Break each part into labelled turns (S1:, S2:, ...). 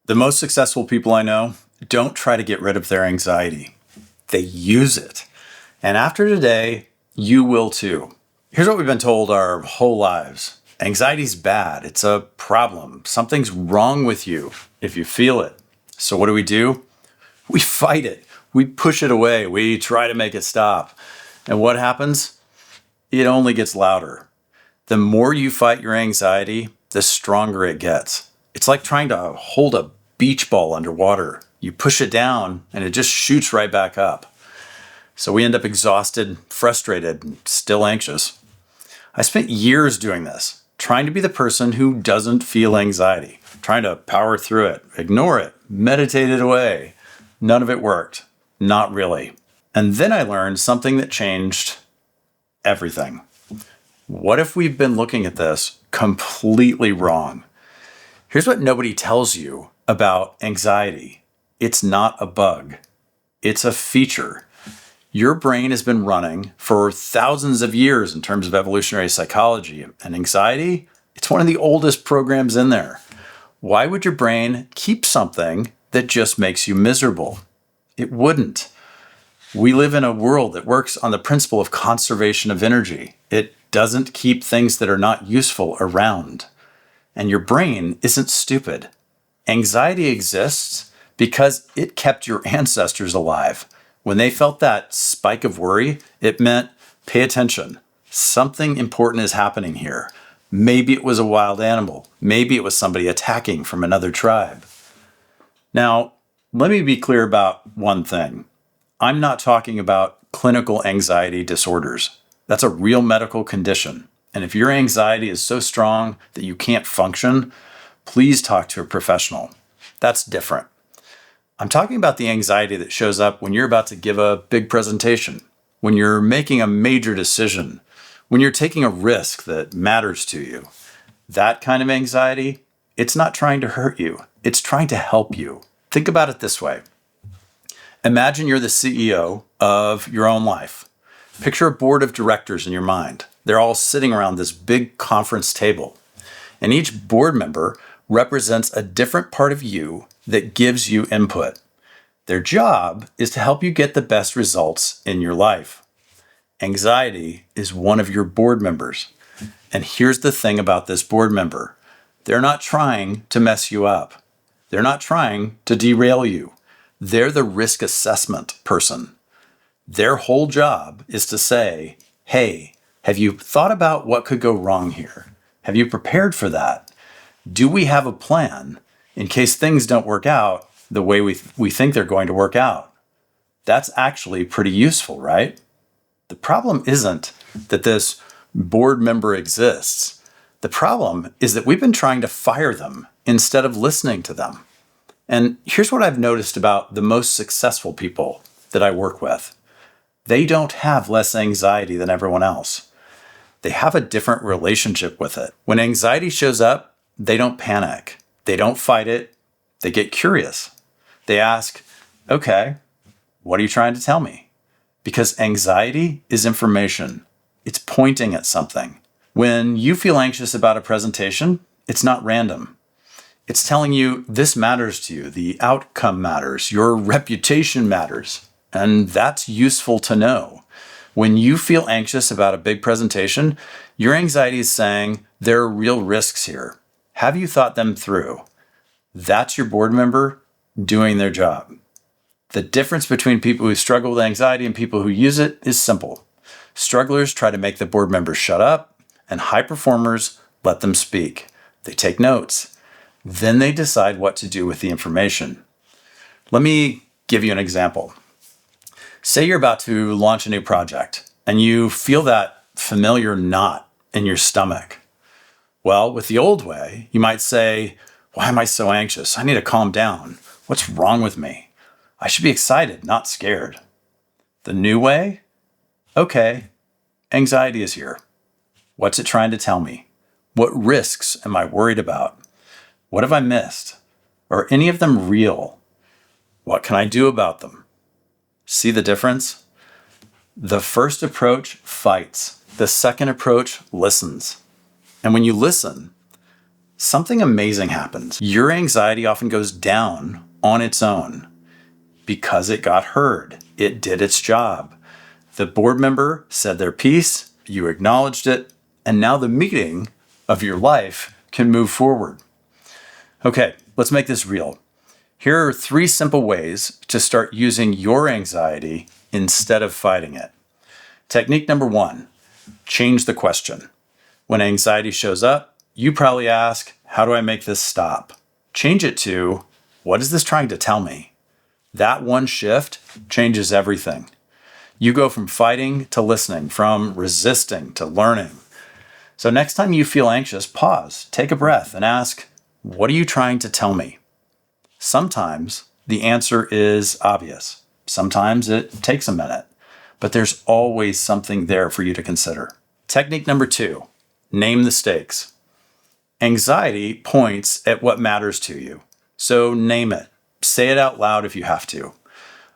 S1: The most successful people I know don't try to get rid of their anxiety. They use it. And after today, you will too. Here's what we've been told our whole lives. Anxiety's bad. It's a problem. Something's wrong with you if you feel it. So what do? We fight it. We push it away. We try to make it stop. And what happens? It only gets louder. The more you fight your anxiety, the stronger it gets. It's like trying to hold a beach ball underwater. You push it down and it just shoots right back up. So we end up exhausted, frustrated, and still anxious. I spent years doing this, trying to be the person who doesn't feel anxiety, trying to power through it, ignore it, meditate it away. None of it worked. Not really. And then I learned something that changed everything. What if we've been looking at this completely wrong? Here's what nobody tells you about anxiety. It's not a bug. It's a feature. Your brain has been running for thousands of years in terms of evolutionary psychology. And anxiety, it's one of the oldest programs in there. Why would your brain keep something that just makes you miserable? It wouldn't. We live in a world that works on the principle of conservation of energy. It doesn't keep things that are not useful around. And your brain isn't stupid. Anxiety exists because it kept your ancestors alive. When they felt that spike of worry, it meant, pay attention. Something important is happening here. Maybe it was a wild animal. Maybe it was somebody attacking from another tribe. Now, let me be clear about one thing. I'm not talking about clinical anxiety disorders. That's a real medical condition. And if your anxiety is so strong that you can't function, please talk to a professional. That's different. I'm talking about the anxiety that shows up when you're about to give a big presentation, when you're making a major decision, when you're taking a risk that matters to you. That kind of anxiety, it's not trying to hurt you. It's trying to help you. Think about it this way. Imagine you're the CEO of your own life. Picture a board of directors in your mind. They're all sitting around this big conference table. And each board member represents a different part of you that gives you input. Their job is to help you get the best results in your life. Anxiety is one of your board members. And here's the thing about this board member. They're not trying to mess you up. They're not trying to derail you. They're the risk assessment person. Their whole job is to say, hey, have you thought about what could go wrong here? Have you prepared for that? Do we have a plan in case things don't work out the way we think they're going to work out? That's actually pretty useful, right? The problem isn't that this board member exists. The problem is that we've been trying to fire them instead of listening to them. And here's what I've noticed about the most successful people that I work with. They don't have less anxiety than everyone else. They have a different relationship with it. When anxiety shows up, they don't panic. They don't fight it. They get curious. They ask, okay, what are you trying to tell me? Because anxiety is information. It's pointing at something. When you feel anxious about a presentation, it's not random. It's telling you this matters to you. The outcome matters. Your reputation matters. And that's useful to know. When you feel anxious about a big presentation, your anxiety is saying there are real risks here. Have you thought them through? That's your board member doing their job. The difference between people who struggle with anxiety and people who use it is simple. Strugglers try to make the board members shut up, and high performers let them speak. They take notes. Then they decide what to do with the information. Let me give you an example. Say you're about to launch a new project and you feel that familiar knot in your stomach. Well, with the old way, you might say, why am I so anxious? I need to calm down. What's wrong with me? I should be excited, not scared. The new way? Okay, anxiety is here. What's it trying to tell me? What risks am I worried about? What have I missed? Are any of them real? What can I do about them? See the difference? The first approach fights. The second approach listens. And when you listen, something amazing happens. Your anxiety often goes down on its own because it got heard. It did its job. The board member said their piece, you acknowledged it, and now the meeting of your life can move forward. Okay, let's make this real. Here are 3 simple ways to start using your anxiety instead of fighting it. Technique number 1, change the question. When anxiety shows up, you probably ask, how do I make this stop? Change it to, what is this trying to tell me? That one shift changes everything. You go from fighting to listening, from resisting to learning. So next time you feel anxious, pause, take a breath, and ask, what are you trying to tell me? Sometimes the answer is obvious. Sometimes it takes a minute, but there's always something there for you to consider. Technique number 2, name the stakes. Anxiety points at what matters to you. So name it. Say it out loud if you have to.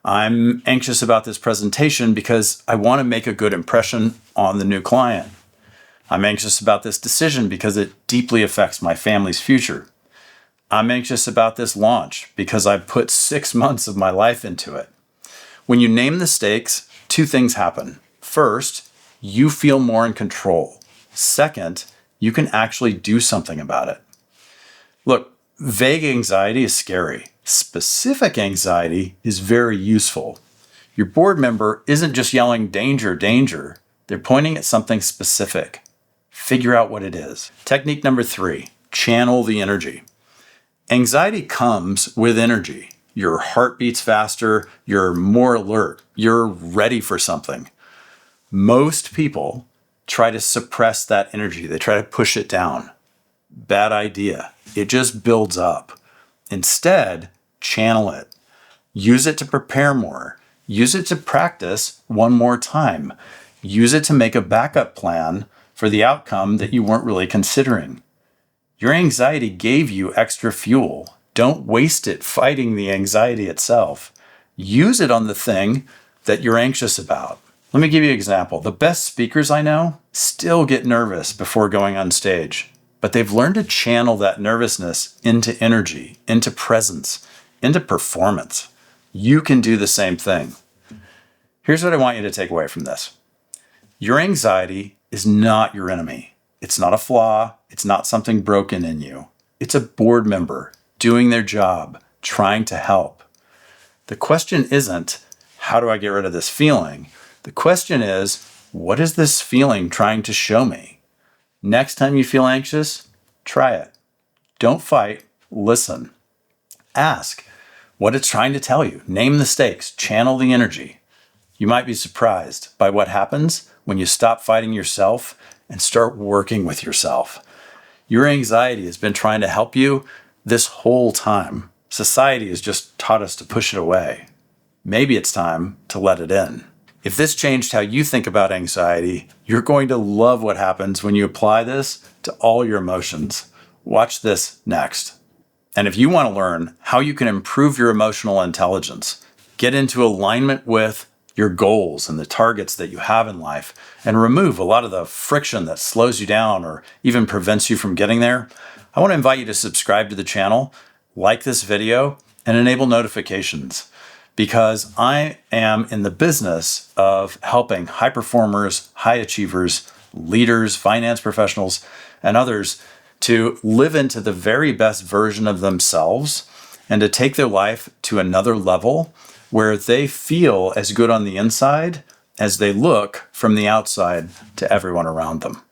S1: I'm anxious about this presentation because I want to make a good impression on the new client. I'm anxious about this decision because it deeply affects my family's future. I'm anxious about this launch because I put 6 months of my life into it. When you name the stakes, 2 things happen. First, you feel more in control. Second, you can actually do something about it. Look, vague anxiety is scary. Specific anxiety is very useful. Your board member isn't just yelling, danger, danger. They're pointing at something specific. Figure out what it is. Technique number 3, channel the energy. Anxiety comes with energy. Your heart beats faster, you're more alert, you're ready for something. Most people try to suppress that energy. They try to push it down. Bad idea. It just builds up. Instead, channel it. Use it to prepare more. Use it to practice one more time. Use it to make a backup plan for the outcome that you weren't really considering. Your anxiety gave you extra fuel. Don't waste it fighting the anxiety itself. Use it on the thing that you're anxious about. Let me give you an example. The best speakers I know still get nervous before going on stage, but they've learned to channel that nervousness into energy, into presence, into performance. You can do the same thing. Here's what I want you to take away from this. Your anxiety is not your enemy. It's not a flaw. It's not something broken in you. It's a board member doing their job, trying to help. The question isn't, how do I get rid of this feeling? The question is, what is this feeling trying to show me? Next time you feel anxious, try it. Don't fight, listen. Ask what it's trying to tell you. Name the stakes, channel the energy. You might be surprised by what happens when you stop fighting yourself and start working with yourself. Your anxiety has been trying to help you this whole time. Society has just taught us to push it away. Maybe it's time to let it in. If this changed how you think about anxiety, you're going to love what happens when you apply this to all your emotions. Watch this next. And if you want to learn how you can improve your emotional intelligence, get into alignment with your goals and the targets that you have in life, and remove a lot of the friction that slows you down or even prevents you from getting there, I want to invite you to subscribe to the channel, like this video, and enable notifications. Because I am in the business of helping high performers, high achievers, leaders, finance professionals, and others to live into the very best version of themselves and to take their life to another level where they feel as good on the inside as they look from the outside to everyone around them.